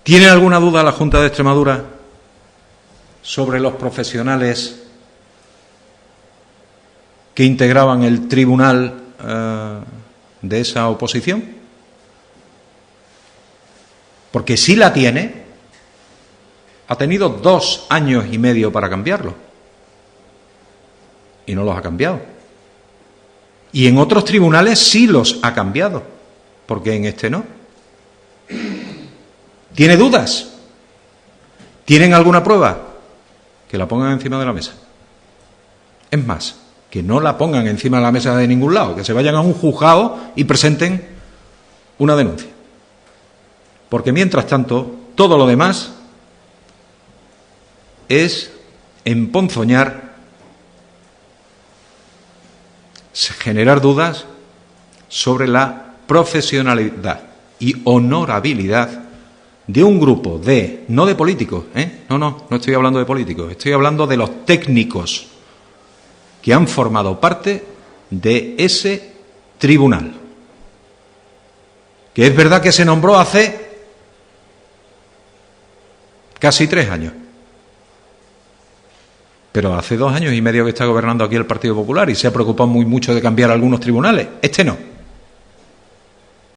¿Tiene alguna duda la Junta de Extremadura sobre los profesionales que integraban el tribunal de esa oposición? Porque si la tiene, ha tenido 2 años y medio para cambiarlo y no los ha cambiado. Y en otros tribunales sí los ha cambiado, porque en este no. ¿Tiene dudas? ¿Tienen alguna prueba? Que la pongan encima de la mesa. Es más, que no la pongan encima de la mesa de ningún lado, que se vayan a un juzgado y presenten una denuncia. Porque mientras tanto, todo lo demás es emponzoñar, generar dudas sobre la profesionalidad y honorabilidad de un grupo de, no de políticos, no estoy hablando de políticos, estoy hablando de los técnicos que han formado parte de ese tribunal, que es verdad que se nombró hace casi 3 años, pero hace 2 años y medio que está gobernando aquí el Partido Popular y se ha preocupado muy mucho de cambiar algunos tribunales. Este no.